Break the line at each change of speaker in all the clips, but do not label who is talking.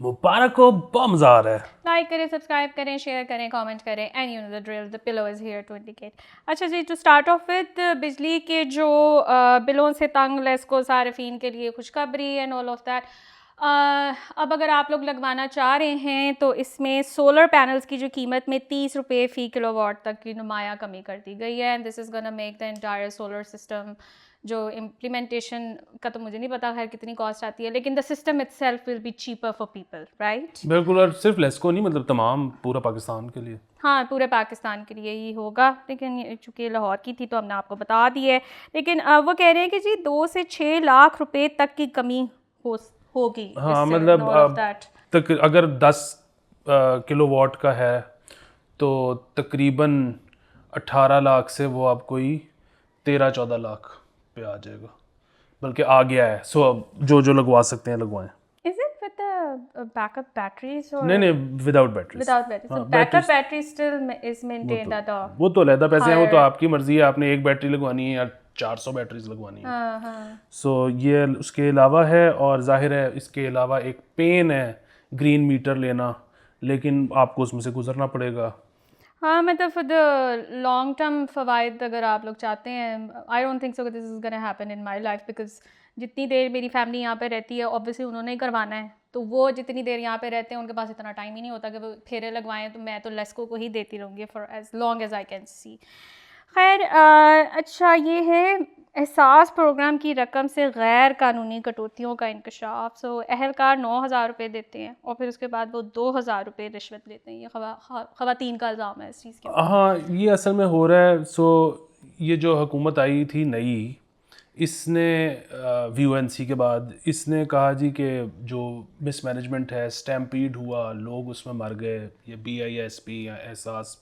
मुबारक हो, बहुत मजा आ रहा है।
लाइक करें, सब्सक्राइब करें, शेयर करें, कमेंट करें and you know the drill, the pillow is here to indicate. अच्छा जी, टू स्टार्ट ऑफ विद बिजली के जो बिलों से तंग लेस्को सार्फिन के लिए खुशखबरी एंड ऑल ऑफ दैट। अब अगर आप लोग लगवाना चाह रहे हैं तो इसमें सोलर पैनल्स की जो कीमत में 30 रुपये फ़ी किलोवाट तक की नुमाया कमी कर दी गई है and this is gonna make the entire solar system, जो इम्प्लीमेंटेशन का तो मुझे नहीं पता खैर कितनी कॉस्ट आती है, लेकिन the system itself will be cheaper for people, right?
बिल्कुल, और सिर्फ लेस्को नहीं, मतलब तमाम पूरा पाकिस्तान के लिए।
हाँ, पूरे पाकिस्तान के लिए ही होगा, लेकिन ये चूँकि लाहौर की थी तो हमने आपको बता दी है। लेकिन वो कह रहे हैं कि जी 2 से 6 लाख रुपए तक की कमी होगी
हाँ,
इससे,
मतलब
ऑल ऑफ दैट।
तक अगर 10 किलोवाट का है तो तकरीबन 18 लाख से वो आपको ही 13-14 लाख पे आ जाएगा, बल्कि आ गया है। सो अब जो जो लगवा सकते हैं लगवाएं।
Is it with the backup batteries or
नहीं, without battery.
without batteries? So
हाँ,
backup battery still is maintained at a
वो तो अलहदा पैसे हैं, वो तो
higher-
आपकी मर्जी है, आपने एक बैटरी लगवानी है या 400 बैटरीज लगवानी है।
हाँ हाँ।
सो ये उसके अलावा है, और जाहिर है इसके अलावा एक पेन है ग्रीन मीटर लेना, लेकिन आपको उसमें से गुजरना पड़ेगा।
हाँ, मतलब फॉर द लॉन्ग टर्म फ़वाइद अगर आप लोग चाहते हैं, I don't think so this is gonna happen in my life, because जितनी देर मेरी फैमिली यहाँ पे रहती है ऑब्वियसली उन्होंने ही करवाना है, तो वो जितनी देर यहाँ पे रहते हैं उनके पास इतना टाइम ही नहीं होता कि वो फेरे लगवाएं, तो मैं तो लेस्को को ही देती रहूँगी for as long as I can see. खैर, अच्छा ये है एहसास प्रोग्राम की रकम से गैर कानूनी कटौतियों का इंकशाफ। सो अहलकार 9,000 रुपये देते हैं और फिर उसके बाद वो 2,000 रुपये रिश्वत लेते हैं। ये ख़वातीन का इल्ज़ाम है इस चीज़ के ऊपर।
हाँ, ये असल में हो रहा है। सो ये जो हुकूमत आई थी नई, इसने VONC के बाद इसने कहा जी कि जो मिसमैनेजमेंट है, स्टैम्पीड हुआ, लोग उसमें मर गए, ये BISP या एहसास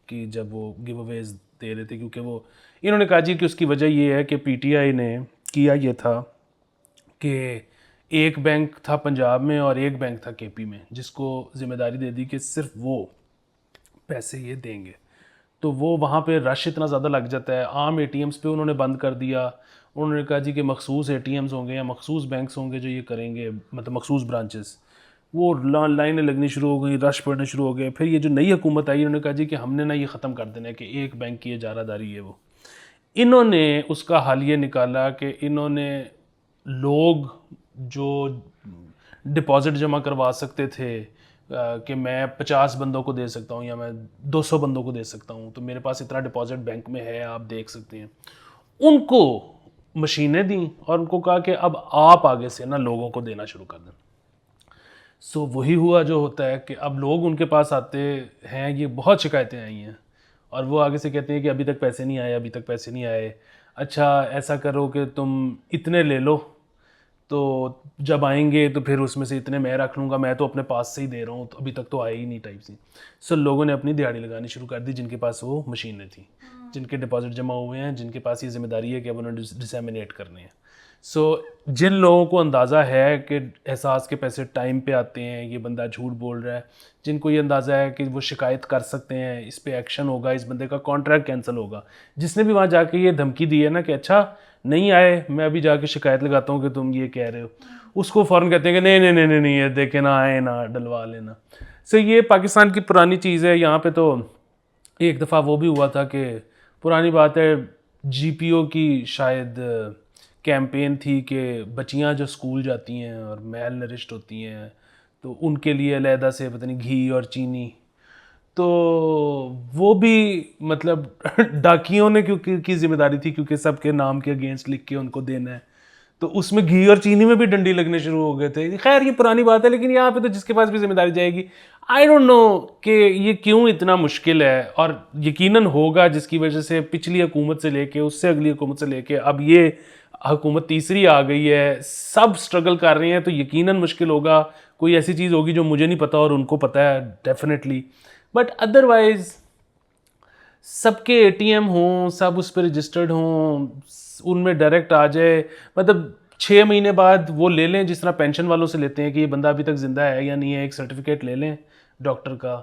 की जब वो गिव अवेज दे रहे थे, क्योंकि वो इन्होंने कहा जी कि उसकी वजह ये है कि PTI ने किया ये था कि एक बैंक था पंजाब में और एक बैंक था KP में, जिसको ज़िम्मेदारी दे दी कि सिर्फ वो पैसे ये देंगे, तो वो वहाँ पे रश इतना ज़्यादा लग जाता है। आम ATMs पे उन्होंने बंद कर दिया। उन्होंने कहा जी कि मखसूस ATMs होंगे या मखसूस बैंक्स होंगे जो ये करेंगे, मतलब मखसूस ब्रांचेस। वो लाइनें लगनी शुरू हो गई, रश पड़ने शुरू हो गए। फिर ये जो नई हुकूमत आई, उन्होंने कहा जी कि हमने ना ये ख़त्म कर देना है कि एक बैंक की इजारादारी है वो। इन्होंने उसका हल ये निकाला कि इन्होंने लोग जो डिपॉज़िट जमा करवा सकते थे, कि मैं 50 बंदों को दे सकता हूँ या मैं 200 बंदों को दे सकता हूँ, तो मेरे पास इतना डिपॉज़िट बैंक में है, आप देख सकते हैं। उनको मशीनें दी और उनको कहा कि अब आप आगे से ना लोगों को देना शुरू कर दें। सो वही हुआ जो होता है कि अब लोग उनके पास आते हैं, ये बहुत शिकायतें आई हैं, और वो आगे से कहते हैं कि अभी तक पैसे नहीं आए, अभी तक पैसे नहीं आए। अच्छा, ऐसा करो कि तुम इतने ले लो, तो जब आएंगे तो फिर उसमें से इतने मैं रख लूँगा, मैं तो अपने पास से ही दे रहा हूँ, तो अभी तक तो आए ही नहीं टाइप सी। सो लोगों ने अपनी दिहाड़ी लगानी शुरू कर दी, जिनके पास वो मशीनें थी, जिनके डिपॉजिट जमा हुए हैं, जिनके पास ये जिम्मेदारी है कि अब उन्होंने डिसैमिनेट करने हैं। सो जिन लोगों को अंदाज़ा है कि एहसास के पैसे टाइम पे आते हैं, ये बंदा झूठ बोल रहा है, जिनको ये अंदाज़ा है कि वो शिकायत कर सकते हैं, इस पे एक्शन होगा, इस बंदे का कॉन्ट्रैक्ट कैंसिल होगा, जिसने भी वहाँ जाके ये धमकी दी है ना कि अच्छा नहीं आए, मैं अभी जाके शिकायत लगाता हूँ कि तुम ये कह रहे हो, उसको फ़ौरन कहते हैं कि नहीं नहीं नहीं नहीं नहीं, ये देखे ना आए ना डलवा लेना। सो ये पाकिस्तान की पुरानी चीज़ है। यहाँ पे तो एक दफ़ा वो भी हुआ था कि पुरानी बात है, GPO की शायद कैंपेन थी कि बच्चियाँ जो स्कूल जाती हैं और मेल नरिश्ड होती हैं, तो उनके लिए अलहदा से पता नहीं घी और चीनी, तो वो भी मतलब डाकियों ने क्योंकि की जिम्मेदारी थी, क्योंकि सबके नाम के अगेंस्ट लिख के उनको देना है, तो उसमें घी और चीनी में भी डंडी लगने शुरू हो गए थे। खैर ये पुरानी बात है, लेकिन यहाँ पे तो जिसके पास भी जिम्मेदारी जाएगी, आई डोंट नो कि ये क्यों इतना मुश्किल है, और यकीनन होगा जिसकी वजह से पिछली हुकूमत से लेके, उससे अगली हुकूमत से लेके अब ये हुकूमत तीसरी आ गई है, सब स्ट्रगल कर रहे हैं, तो यकीनन मुश्किल होगा। कोई ऐसी चीज़ होगी जो मुझे नहीं पता और उनको पता है डेफिनेटली, बट अदरवाइज सबके ATM हों, सब उस पर रजिस्टर्ड हों, उनमें डायरेक्ट आ जाए, मतलब 6 महीने बाद वो ले लें, जिस तरह पेंशन वालों से लेते हैं कि ये बंदा अभी तक ज़िंदा है या नहीं है, एक सर्टिफिकेट ले लें डॉक्टर का।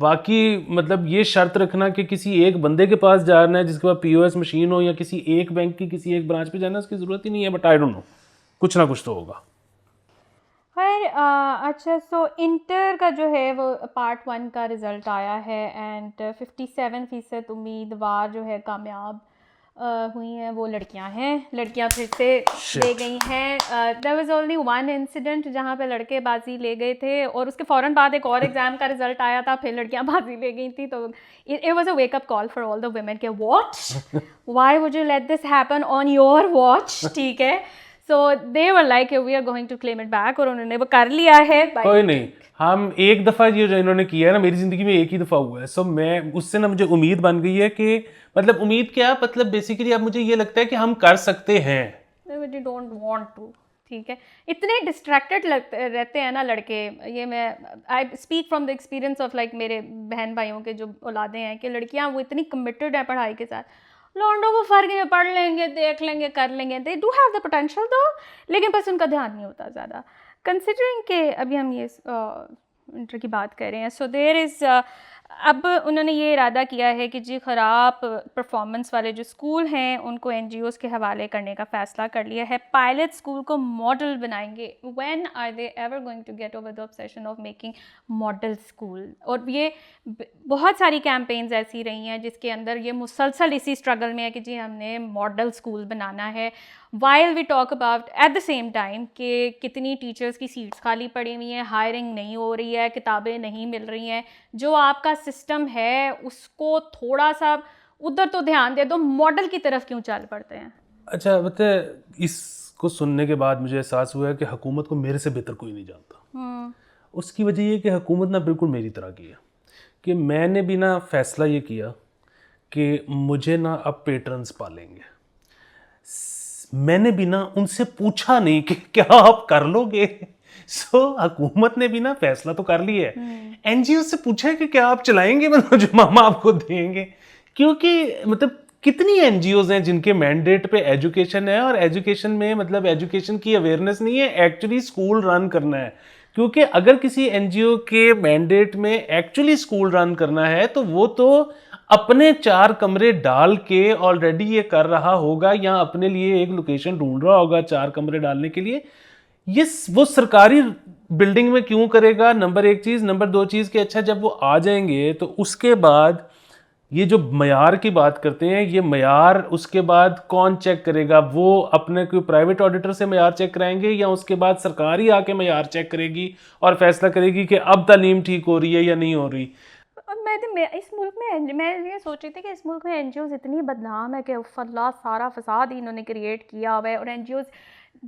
बाकी मतलब ये शर्त रखना कि किसी एक बंदे के पास जाना है जिसके पास POS मशीन हो, या किसी एक बैंक की किसी एक ब्रांच पे जाना है, उसकी ज़रूरत ही नहीं है। बट आई डोंट नो, कुछ ना कुछ तो होगा।
खैर अच्छा, सो इंटर का जो है वो पार्ट 1 का रिज़ल्ट आया है एंड 57% उम्मीदवार जो है कामयाब हुई हैं, वो लड़कियां हैं। लड़कियां फिर से ले गई हैं। There was only one incident जहाँ पे लड़के बाजी ले गए थे और उसके फ़ौरन बाद एक और एग्ज़ाम का रिज़ल्ट आया था, फिर लड़कियां बाजी ले गई थी। तो it was a wake up call for all the women के what, why would you let this happen on your watch, ठीक है। So they were like we are going to claim it back, और उन्होंने वो कर लिया है।
कोई नहीं, हम एक दफ़ा ये जो इन्होंने किया है ना, मेरी ज़िंदगी में एक ही दफ़ा हुआ है। सो मैं उससे ना मुझे उम्मीद बन गई है कि मतलब उम्मीद क्या, मतलब बेसिकली अब मुझे ये लगता है कि हम कर सकते हैं।
But you don't want to, ठीक है। इतने डिस्ट्रैक्टेड लगते रहते हैं ना लड़के, ये मैं I speak from the experience of like मेरे बहन भाइयों के जो औलादे हैं, कि लड़कियां वो इतनी कमिटेड है पढ़ाई के साथ। लौंडों को फ़र्क है, पढ़ लेंगे, देख लेंगे, कर लेंगे, they do have the potential दो, लेकिन बस उनका ध्यान नहीं होता ज़्यादा। कंसिडरिंग के अभी हम ये इंटर की बात कर रहे हैं, सो देयर इज़ अब उन्होंने ये इरादा किया है कि जी ख़राब परफॉर्मेंस वाले जो स्कूल हैं उनको NGOs के हवाले करने का फ़ैसला कर लिया है। पायलट स्कूल को मॉडल बनाएंगे। When are they ever going to get over the obsession of making model school? और ये बहुत सारी कैंपेन्स ऐसी रही हैं जिसके अंदर ये मुसलसल इसी स्ट्रगल में है कि जी हमने मॉडल स्कूल बनाना है। While we talk about at the same time कि कितनी टीचर्स की सीट्स खाली पड़ी हुई हैं, हायरिंग नहीं हो रही है, किताबें नहीं मिल रही हैं। जो आपका सिस्टम है उसको थोड़ा सा उधर तो ध्यान दे दो, मॉडल की तरफ क्यों चल पड़ते हैं?
अच्छा बताए, इसको सुनने के बाद मुझे एहसास हुआ है कि हुकूमत को मेरे से बेहतर कोई नहीं जानता। उसकी वजह ये कि हुकूमत ना बिल्कुल मेरी तरह की है, कि मैंने भी ना फैसला ये किया कि मुझे ना अब पेट्रन्स पालेंगे। मैंने भी ना उनसे पूछा नहीं कि क्या आप कर लोगे। हुकूमत ने भी ना फैसला तो कर लिया है। NGO से पूछा है कि क्या आप चलाएंगे, मतलब जो मामा आपको देंगे। क्योंकि मतलब कितनी NGOs हैं जिनके मैंडेट पे एजुकेशन है, और एजुकेशन में मतलब एजुकेशन की अवेयरनेस नहीं है, एक्चुअली स्कूल रन करना है। क्योंकि अगर किसी NGO के मैंडेट में एक्चुअली स्कूल रन करना है तो वो तो अपने 4 कमरे डाल के ऑलरेडी ये कर रहा होगा, या अपने लिए एक लोकेशन ढूंढ रहा होगा 4 कमरे डालने के लिए। ये वो सरकारी बिल्डिंग में क्यों करेगा, नंबर 1 चीज़। नंबर 2 चीज़ कि अच्छा जब वो आ जाएंगे तो उसके बाद ये जो मयार की बात करते हैं, ये मयार उसके बाद कौन चेक करेगा? वो अपने कोई प्राइवेट ऑडिटर से मयार चेक कराएंगे, या उसके बाद सरकार ही आके मयार चेक करेगी और फैसला करेगी कि अब तालीम ठीक हो रही है या नहीं हो रही?
मैं इस मुल्क में मैं ये सोच रही थी कि इस मुल्क में NGOs इतनी बदनाम है कि अल्लाह सारा फसाद ही इन्होंने क्रिएट किया हुआ है, और NGOs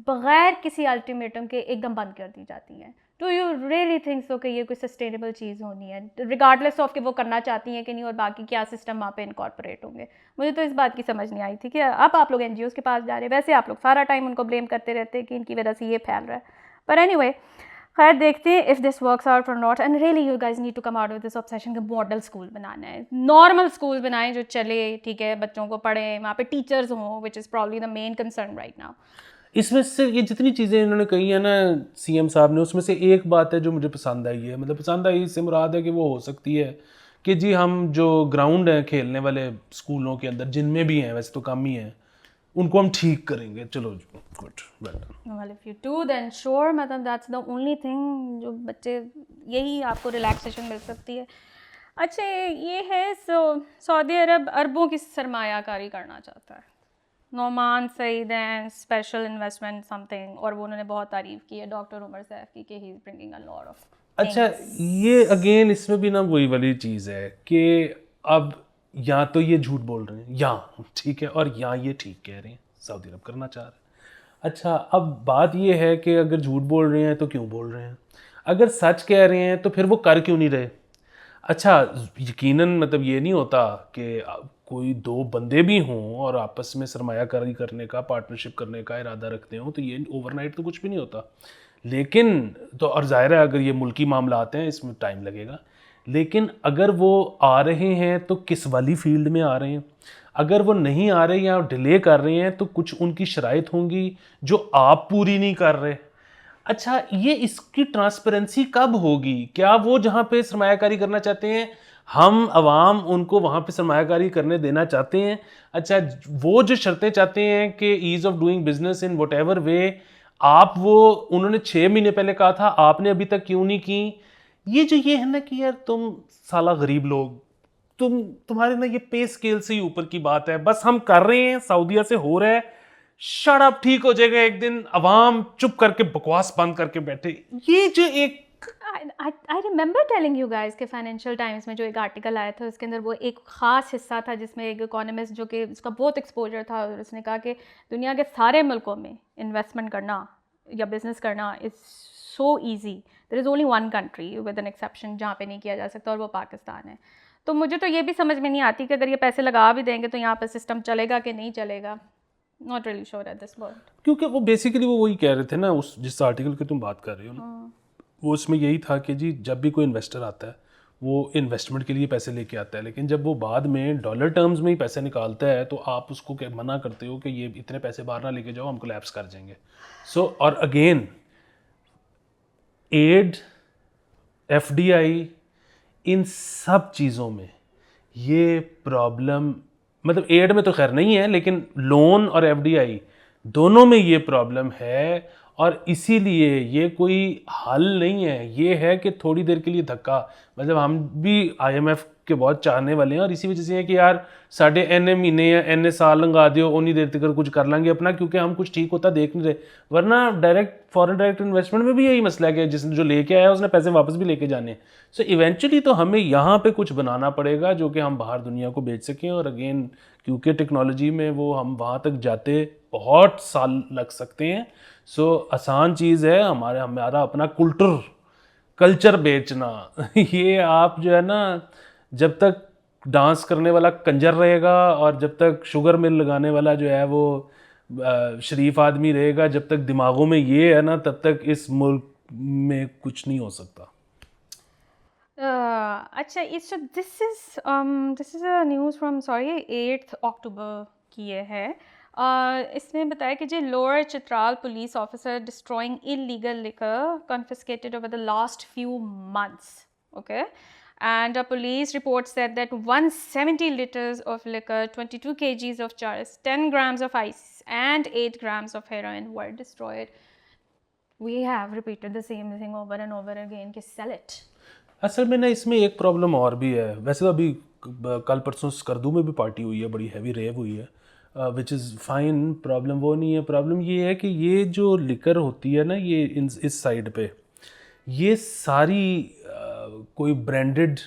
बग़ैर किसी अल्टीमेटम के एकदम बंद कर दी जाती हैं। Do you really think so कि ये कोई सस्टेनेबल चीज़ होनी है, रिगार्डलेस ऑफ कि वो करना चाहती हैं कि नहीं, और बाकी क्या सिस्टम वहाँ पे इनकॉर्पोरेट होंगे? मुझे तो इस बात की समझ नहीं आई थी कि अब आप लोग NGOs के पास जा रहे हैं। वैसे आप लोग सारा टाइम उनको ब्लेम करते रहते हैं कि इनकी वजह से ये फैल रहा है, पर एनीवे खैर देखते हैं इफ़ दिस वर्क्स आउट और not. And really you guys need to come out with this obsession कि मॉडल स्कूल बनाना है। नॉर्मल स्कूल बनाएं जो चले, ठीक है, बच्चों को पढ़ें, वहाँ पे टीचर्स हों, which is probably the main concern right now.
इसमें से ये जितनी चीज़ें इन्होंने कही है ना CM साहब ने, उसमें से एक बात है जो मुझे पसंद आई है। मतलब पसंद आई इससे मुराद है कि वो हो सकती है कि जी हम जो ग्राउंड हैं खेलने वाले स्कूलों के अंदर, जिनमें भी हैं, वैसे तो कम ही हैं, उनको हम ठीक करेंगे। चलो good, well done.
Well if you do then sure, मतलब दैट्स द ओनली थिंग जो बच्चे, यही आपको रिलैक्सेशन मिल सकती है। अच्छा ये है, सऊदी अरब अरबों की सरमायाकारी करना चाहता है। Noman Saeed and special investment something, और वो उन्होंने बहुत तारीफ़ की है डॉक्टर उमर सैफ की कि he is bringing a lot of.
अच्छा ये अगेन इसमें भी ना वही वाली चीज़ है कि अब या तो ये झूठ बोल रहे हैं, या ठीक है, और या ये ठीक कह रहे हैं, सऊदी अरब करना चाह रहे हैं। अच्छा अब बात ये है कि अगर झूठ बोल रहे हैं तो क्यों बोल रहे हैं, अगर सच कह रहे हैं तो फिर वो कर क्यों नहीं रहे? अच्छा यकीनन मतलब ये नहीं होता कि कोई 2 बंदे भी हों और आपस में सरमायाकारी करने का, पार्टनरशिप करने का इरादा रखते हों, तो ये ओवरनाइट तो कुछ भी नहीं होता। लेकिन तो और ज़ाहिर है अगर ये मुल्की मामलात हैं इसमें टाइम लगेगा, लेकिन अगर वो आ रहे हैं तो किस वाली फील्ड में आ रहे हैं? अगर वो नहीं आ रहे या डिले कर रहे हैं तो कुछ उनकी शराइत होंगी जो आप पूरी नहीं कर रहे। अच्छा ये इसकी ट्रांसपेरेंसी कब होगी? क्या वो जहाँ पे सरमायाकारी करना चाहते हैं, हम अवाम उनको वहाँ पे सरमायाकारी करने देना चाहते हैं? अच्छा वो जो शर्तें चाहते हैं कि ease of doing business in whatever वे, आप वो उन्होंने 6 महीने पहले कहा था, आपने अभी तक क्यों नहीं की? ये है ना कि यार तुम साला गरीब लोग, तुम्हारे ना ये पे स्केल से ही ऊपर की बात है, बस हम कर रहे हैं, सऊदीया से हो रहा है, शट अप, ठीक हो जाएगा एक दिन, अवाम चुप करके बकवास बंद करके बैठे। ये जो एक
I remember telling you guys कि फाइनेंशियल टाइम्स में जो एक आर्टिकल आया था उसके अंदर वो एक ख़ास हिस्सा था जिसमें एक इकोनॉमिस्ट जो कि उसका बहुत एक्सपोजर था और उसने कहा कि दुनिया के सारे मुल्कों में इन्वेस्टमेंट करना या बिजनेस करना is so easy, there is only one country with an exception जहाँ पे नहीं किया जा सकता और वो पाकिस्तान है। तो मुझे तो ये भी समझ में नहीं आती कि अगर ये पैसे लगा भी देंगे तो यहाँ पर सिस्टम चलेगा कि नहीं चलेगा। Not really sure at this point.
क्योंकि वो बेसिकली वो वही कह रहे थे ना, उस जिस आर्टिकल की तुम बात कर रही हो ना, वो उसमें यही था कि जी जब भी कोई इन्वेस्टर आता है वो इन्वेस्टमेंट के लिए पैसे लेके आता है, लेकिन जब वो बाद में डॉलर टर्म्स में ही पैसे निकालता है तो आप उसको मना करते हो कि ये इतने पैसे बाहर ना लेके जाओ, हम कोलैप्स कर जाएंगे। सो और अगेन एड, एफडीआई, इन सब चीज़ों में ये प्रॉब्लम, मतलब एड में तो खैर नहीं है, लेकिन लोन और एफडीआई दोनों में ये प्रॉब्लम है। और इसीलिए ये कोई हल नहीं है, ये है कि थोड़ी देर के लिए धक्का, मतलब हम भी आईएमएफ के बहुत चाहने वाले हैं और इसी वजह से है कि यार साढ़े एन महीने या एन साल लंगा दियो, उन्हीं देर तक कुछ कर लेंगे अपना, क्योंकि हम कुछ ठीक होता देख नहीं रहे। वरना डायरेक्ट फॉरेन डायरेक्ट इन्वेस्टमेंट में भी यही मसला है कि जिसने जो लेके आया उसने पैसे वापस भी लेके जाने हैं। सो इवेंचुअली तो हमें यहाँ पे कुछ बनाना पड़ेगा जो कि हम बाहर दुनिया को बेच सकें। और अगेन क्योंकि टेक्नोलॉजी में वो हम वहाँ तक जाते बहुत साल लग सकते हैं। सो आसान चीज़ है हमारा अपना कल्चर बेचना। ये आप जो है ना, जब तक डांस करने वाला कंजर रहेगा और जब तक शुगर मिल लगाने वाला जो है वो शरीफ आदमी रहेगा, जब तक दिमागों में ये है ना, तब तक इस मुल्क में कुछ नहीं हो सकता।
अच्छा, so this is a news from 8 October की ये है। इसमें बताया कि जी lower Chitral police officer destroying illegal liquor confiscated over the last few months, okay, and a police report said that 170 liters of liquor, 22 kgs of charas, 10 grams of ice and 8 grams of heroin were destroyed. We have repeated the same thing over and over again कि sell it.
असल में ना इसमें एक problem और भी है। वैसे तो अभी कल परसों स्कर्दू में भी पार्टी हुई है, बड़ी हैवी रेव हुई है, विच इज़ फाइन, प्रॉब्लम वो नहीं है। प्रॉब्लम ये है कि ये जो लिकर होती है ना, ये इस साइड पे ये सारी कोई ब्रांडेड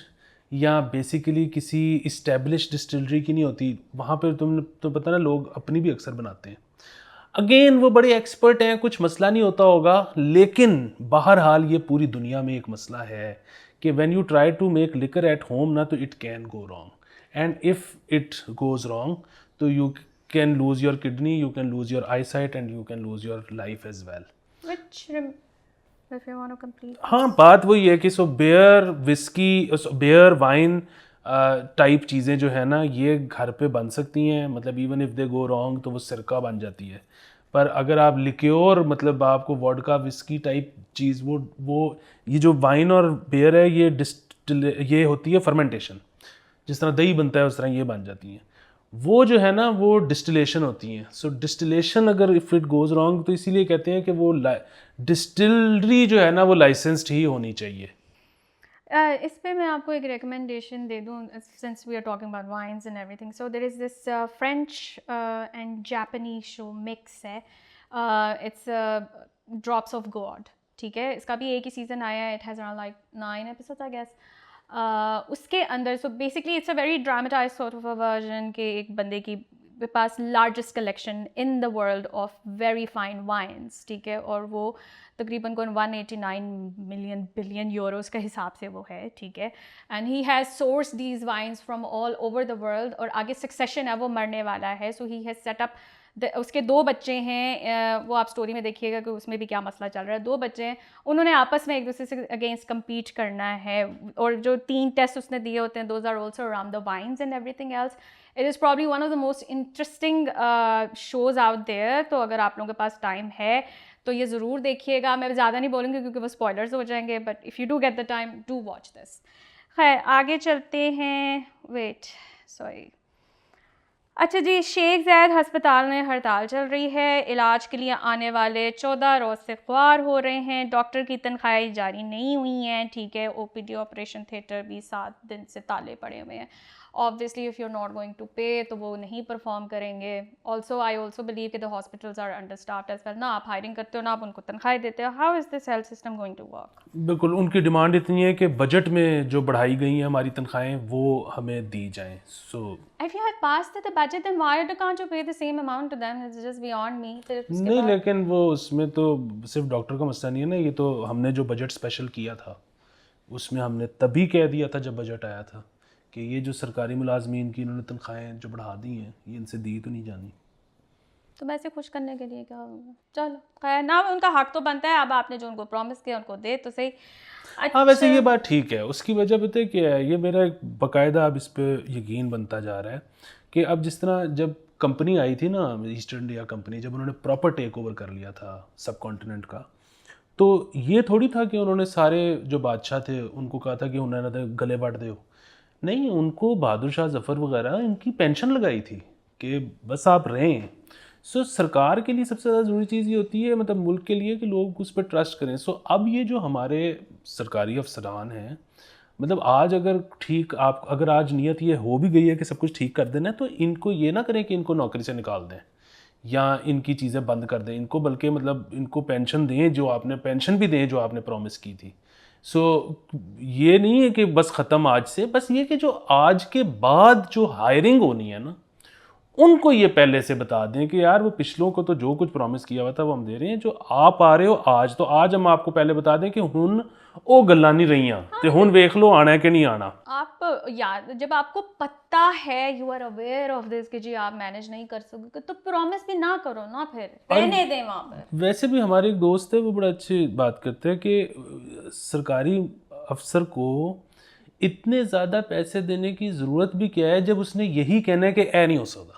या बेसिकली किसी इस्टेब्लिश डिस्टिलरी की नहीं होती। वहाँ पे तुम तो पता ना, लोग अपनी भी अक्सर बनाते हैं। अगेन वो बड़े एक्सपर्ट हैं, कुछ मसला नहीं होता होगा, लेकिन बहरहाल ये पूरी दुनिया में एक मसला है कि when you try to make liquor at home ना, तो it can go wrong, and if it goes wrong तो you can lose your kidney, you can lose your eyesight and you can lose your life as well.
If you want to complete.
हाँ, बात वही है कि so beer, whisky, beer, wine type चीज़ें जो है ना, ये घर पे बन सकती हैं, मतलब even if they go wrong तो वो सिरका बन जाती है। पर अगर आप लिक्योर, मतलब आपको वोडका, विस्की टाइप चीज़, वो ये जो वाइन और बियर है, ये होती है फर्मेंटेशन। जिस तरह दही बनता है उस तरह ये बन जाती हैं। वो जो है ना, वो डिस्टिलेशन होती हैं। सो डिस्टिलेशन अगर इफ़ इट गोज़ रॉन्ग तो इसीलिए कहते हैं कि वो डिस्टिलरी जो है ना, वो लाइसेंस्ड ही होनी चाहिए।
इस पे मैं आपको एक रिकमेंडेशन दे दूँ, since we are talking about wines and everything. So there is this French and Japanese show mix है, इट्स ड्रॉप्स ऑफ गॉड, ठीक है। इसका भी एक ही सीज़न आया है, it has around like 9 episodes I guess. उसके अंदर so basically it's a very dramatize sort of a version के एक बंदे की पास largest collection in the world of very fine wines, ठीक है, और वो तकरीबन कोई 189 मिलियन बिलियन यूरोस का हिसाब से वो है, ठीक है। And he has source these wines from all over the world, और आगे सक्सेशन है, वो मरने वाला है। So he has set up, उसके 2 बच्चे हैं, वो आप स्टोरी में देखिएगा कि उसमें भी क्या मसला चल रहा है। 2 बच्चे हैं, उन्होंने आपस में एक दूसरे से अगेंस्ट कम्पीट करना है, और जो 3 टेस्ट उसने दिए होते हैं, those are also around the wines and everything else. It is probably one of the most interesting shows out there. तो अगर आप लोगों के पास टाइम है तो ये ज़रूर देखिएगा। मैं ज़्यादा नहीं बोलूँगी क्योंकि वो स्पॉयलर्स हो जाएंगे, but if you do get the time, do watch this. खैर, आगे चलते हैं। वेट, सॉरी, अच्छा जी, शेख ज़ायद हस्पताल में हड़ताल चल रही है। इलाज के लिए आने वाले 14 रोज़ से ख्वार हो रहे हैं। डॉक्टर की तनख्वाहें जारी नहीं हुई हैं, ठीक है। ओपीडी ऑपरेशन थिएटर भी 7 दिन से ताले पड़े हुए हैं। Obviously if you are not going to pay तो वो नहीं परफॉर्म करेंगे। ऑल्सो आई ऑल्सो बिलीव कि the hospitals are understaffed as well. ना आप हायरिंग करते हो, ना आप उनको तनख्वाहें देते हो। How is this health system going to work?
बिल्कुल, उनकी डिमांड इतनी है कि बजट में जो बढ़ाई गई हैं हमारी तनख्वाहें वो हमें दी जाएं। सो
If you have passed the budget, then why can't you pay the same amount to them? It's just beyond me. फिर उसके
नहीं,
बाद
लेकिन वो उसमें तो सिर्फ डॉक्टर का मसला नहीं है ना, ये तो हमने जो बजट स्पेशल किया था उसमें हमने तभी कह दिया था जब बजट आया था कि ये जो सरकारी मुलाजमीन की इन्होंने तनख्वाहें जो बढ़ा दी हैं ये इनसे दी तो नहीं जानी।
तो वैसे खुश करने के लिए क्या होगा? चलो खैर, ना उनका हक तो बनता है। अब आपने जो उनको प्रॉमिस किया उनको दे तो सही।
हाँ, वैसे ये
अच्छा,
बात ठीक है। उसकी वजह पता है क्या है, ये मेरा एक बाकायदा अब इस पे यकीन बनता जा रहा है कि अब जिस तरह जब कंपनी आई थी ना, ईस्ट इंडिया कंपनी, जब उन्होंने प्रॉपर टेक ओवर कर लिया था सब कॉन्टिनेंट का, तो ये थोड़ी था कि उन्होंने सारे जो बादशाह थे उनको कहा था कि उन्होंने गले बढ़ दो। नहीं, उनको बहादुर शाह जफ़र वगैरह इनकी पेंशन लगाई थी कि बस आप रहें। सो सरकार के लिए सबसे ज़्यादा ज़रूरी चीज़ ये होती है, मतलब मुल्क के लिए, कि लोग उस पर ट्रस्ट करें। सो अब ये जो हमारे सरकारी अफसरान हैं, मतलब आज अगर ठीक, आप अगर आज नीयत ये हो भी गई है कि सब कुछ ठीक कर देना है, तो इनको ये ना करें कि इनको नौकरी से निकाल दें या इनकी चीज़ें बंद कर दें इनको, बल्कि मतलब इनको पेंशन दें, जो आपने पेंशन भी दें जो आपने प्रॉमिस की थी। सो ये नहीं है कि बस ख़त्म आज से, बस ये कि जो आज के बाद जो हायरिंग होनी है ना, उनको ये पहले से बता दें कि यार वो पिछलों को तो जो कुछ प्रॉमिस किया हुआ था वो हम दे रहे हैं, जो आप आ रहे हो आज, तो आज हम आपको पहले बता दें कि हुन ਉਹ ਗੱਲਾਂ नहीं रही ते हुन वेख लो आना है कि नहीं आना।
आप याद जब आपको पता है, you are aware of this कि जी आप मैनेज नहीं कर सकोगे, तो प्रॉमिस भी ना करो ना, फिर रहने दें वहाँ पर।
वैसे भी हमारे एक दोस्त है, वो बड़ा अच्छी बात करते हैं कि सरकारी अफसर को इतने ज़्यादा पैसे देने की ज़रूरत भी क्या है जब उसने यही कहना है कि ए नहीं हो सकता।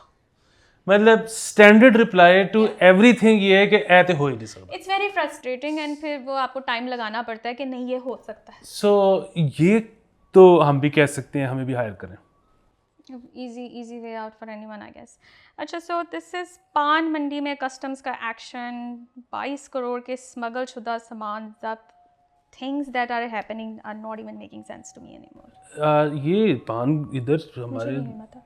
मतलब स्टैंडर्ड रिप्लाई टू एवरीथिंग ये है कि ए तो हो ही नहीं सकता।
इट्स वेरी फ्रस्ट्रेटिंग एंड फिर वो आपको टाइम लगाना पड़ता है कि नहीं ये हो सकता है।
सो ये तो हम भी कह सकते हैं हमें भी हायर करें।
easy way out for anyone I guess। अच्छा, सो दिस इज पान मंडी में कस्टम्स का एक्शन, 22 करोड़ के स्मगल शुदा सामान जब्त। Things that are happening are not even making sense to me anymore.
ये पान इधर
मुझे
हमारे
नहीं पता,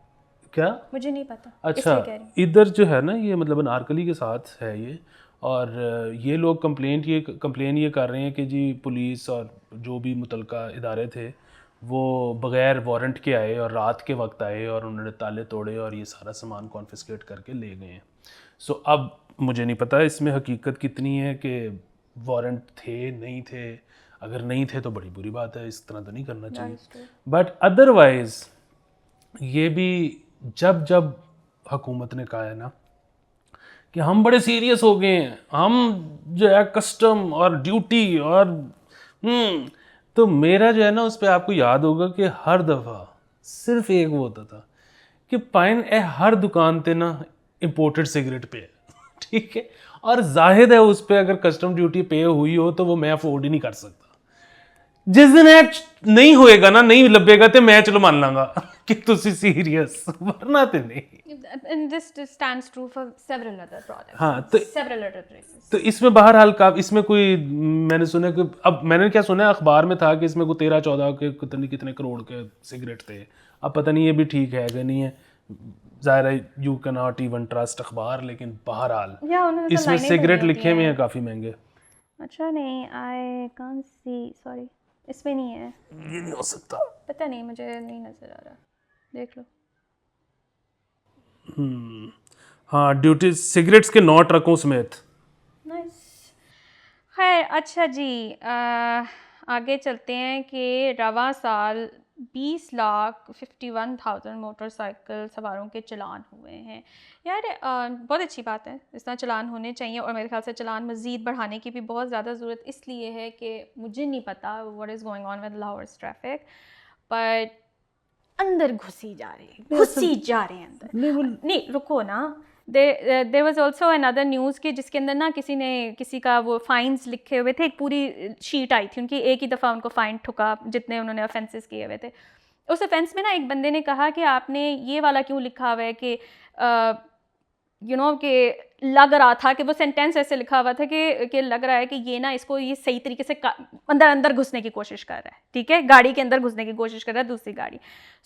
क्या,
मुझे नहीं पता,
अच्छा,
इसलिए कह रही हूँ।
इधर जो है ना ये मतलब अनारकली के साथ है ये, और ये लोग कंप्लेन ये कर रहे हैं कि जी पुलिस और जो भी मुतलका इदारे थे वो बग़ैर वारंट के आए और रात के वक्त आए और उन्होंने ताले तोड़े और ये सारा सामान कॉन्फिस्केट करके ले गए हैं। सो अब मुझे नहीं पता इसमें हकीकत कितनी है कि वारंट थे नहीं थे, अगर नहीं थे तो बड़ी बुरी बात है, इस तरह तो नहीं करना चाहिए। बट अदरवाइज़ ये भी जब जब हुकूमत ने कहा है ना कि हम बड़े सीरियस हो गए हैं, हम जो है कस्टम और ड्यूटी और तो मेरा जो है ना उस पर आपको याद होगा कि हर दफ़ा सिर्फ एक वो होता था कि पाइन ए हर दुकान पे ना इम्पोर्टेड सिगरेट पे है ठीक है, और जाहिर है उस पर अगर कस्टम ड्यूटी पे हुई हो तो वो मैं अफोर्ड ही नहीं कर सकता। जिस दिन नहीं होएगा ना, नहीं लभेगा तो मैं चलो मान लांगा कि तुसी सीरियस, वरना तो नहीं।
And this stands true for several other products,
हाँ, तो
several other places।
तो इसमें बहरहाल का इसमें कोई, मैंने सुना कि अब मैंने क्या सुना है अखबार में था कि इसमें कोई 13-14 के कितने करोड़ के सिगरेट थे। अब पता नहीं ये भी ठीक है कि नहीं है, ज़ाहिर है you can not even trust अखबार, लेकिन बहरहाल इसमें सिगरेट लिखे हुए हैं काफ़ी महंगे।
अच्छा, नहीं, आई कांट सी, सॉरी, इसमें नहीं है,
ये नहीं हो सकता,
पता नहीं, मुझे नहीं नज़र आ रहा, देख लो।
हाँ, ड्यूटी सिगरेट्स के 9 ट्रकों समेत।
नाइस। खैर, अच्छा जी, आगे चलते हैं कि रवा साल 20,51,000 मोटरसाइकिल सवारों के चलान हुए हैं। यार बहुत अच्छी बात है, इस तरह चलान होने चाहिए, और मेरे ख्याल से चलान मज़ीद बढ़ाने की भी बहुत ज़्यादा ज़रूरत इसलिए है कि मुझे नहीं पता what is going on with Lahore's traffic, but अंदर घुसी जा रहे हैं अंदर। नहीं रुको ना, there was also another news कि जिसके अंदर ना किसी का वो फाइन्स लिखे हुए थे, एक पूरी शीट आई थी उनकी, एक ही दफ़ा उनको फ़ाइन ठुका जितने उन्होंने ऑफेंसेस किए हुए थे। उस ऑफेंस में ना एक बंदे ने कहा कि आपने ये वाला क्यों लिखा हुआ है कि यू नो कि लग रहा था कि वो सेंटेंस ऐसे लिखा हुआ था कि लग रहा है कि ये ना इसको ये सही तरीके से अंदर अंदर घुसने की कोशिश कर रहा है, ठीक है, गाड़ी के अंदर घुसने की कोशिश कर रहा है दूसरी गाड़ी।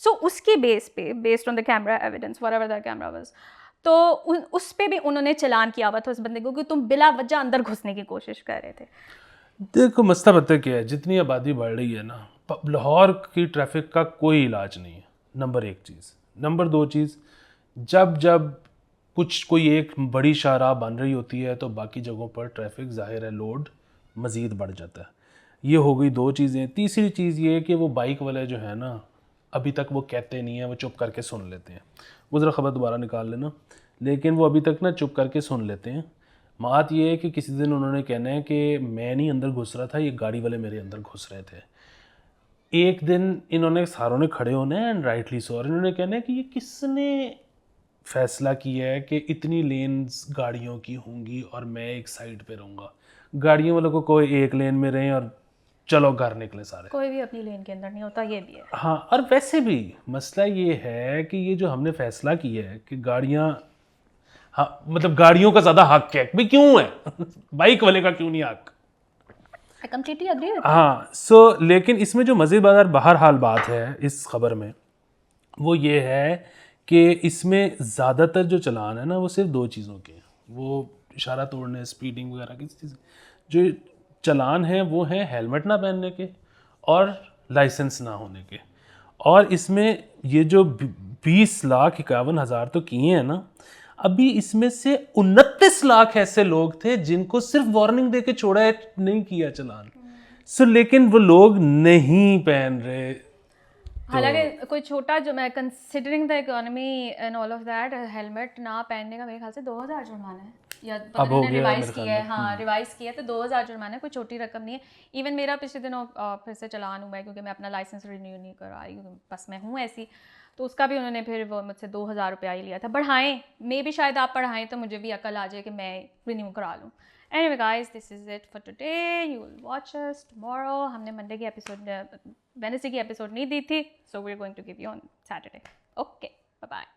सो उसके बेस पे, based on the camera evidence whatever the camera was, तो उस पे भी उन्होंने चलान किया हुआ था उस बंदे को कि तुम बिला वजह अंदर घुसने की कोशिश कर रहे थे।
देखो मसला पता क्या है, जितनी आबादी बढ़ रही है ना, लाहौर की ट्रैफिक का कोई इलाज नहीं है, नंबर एक चीज़। नंबर दो चीज़, जब जब कोई एक बड़ी शाहराह बन रही होती है तो बाकी जगहों पर ट्रैफिक ज़ाहिर है लोड मज़ीद बढ़ जाता है। ये हो गई दो चीज़ें। तीसरी चीज़ ये कि वो बाइक वाले जो है ना, अभी तक वो कहते नहीं हैं, वो चुप करके सुन लेते हैं। वो ज़रा ख़बर दोबारा निकाल लेना, लेकिन वो अभी तक ना चुप करके सुन लेते हैं। बात ये है कि किसी दिन उन्होंने कहना है कि मैं नहीं अंदर घुस रहा था, ये गाड़ी वाले मेरे अंदर घुस रहे थे। एक दिन इन्होंने सारों ने खड़े होना है एंड राइटली सो, और इन्होंने कहना है कि ये किसने फैसला किया है कि इतनी लेन्स गाड़ियों की होंगी और मैं एक साइड पे रहूँगा। गाड़ियों वालों को कोई एक लेन में रहें और चलो घर निकले सारे।
कोई भी अपनी लेन के अंदर नहीं होता, ये भी है।
हाँ, और वैसे भी मसला ये है कि ये जो हमने फैसला किया है कि गाड़ियाँ, हाँ मतलब गाड़ियों का ज़्यादा हक है भाई, क्यों है बाइक वाले का क्यों नहीं हक?
I completely agree with
हाँ लेकिन इसमें जो मज़ेदार बहरहाल बात है इस खबर में, वो ये है कि इसमें ज़्यादातर जो चलान है ना, वो सिर्फ दो चीज़ों के हैं। वो इशारा तोड़ने, स्पीडिंग वगैरह की चीज़। जो चलान हैं वो हैं हेलमेट ना पहनने के और लाइसेंस ना होने के। और इसमें ये जो 20,51,000 तो किए हैं ना, अभी इसमें से 29 लाख ऐसे लोग थे जिनको सिर्फ वार्निंग दे के छोड़ा है, नहीं किया चलान। लेकिन वो लोग नहीं पहन रहे।
हालांकि कोई छोटा जो, मैं considering the economy and all of that, helmet ना पहनने का मेरे ख्याल से 2000 जुर्माना है, या पता नहीं उन्होंने रिवाइज किया है। हाँ रिवाइज किया है, तो 2000 जुर्माना है, कोई छोटी रकम नहीं है। इवन मेरा पिछले दिनों फिर से चलान हुआ है क्योंकि मैं अपना लाइसेंस रिन्यू नहीं करवाई, बस मैं हूँ ऐसी, तो उसका भी उन्होंने फिर वो मुझसे 2000 रुपया ही लिया था। बढ़ाएं, मे भी शायद आप बढ़ाएं तो मुझे भी अकल आ जाए कि मैं रिन्यू करा लूँ। Anyway guys, this is it for today. You will watch us tomorrow. हमने मंडे की एपिसोड, वेडनेसडे की एपिसोड नहीं दी थी, so we're going to give you on Saturday. Okay, bye bye.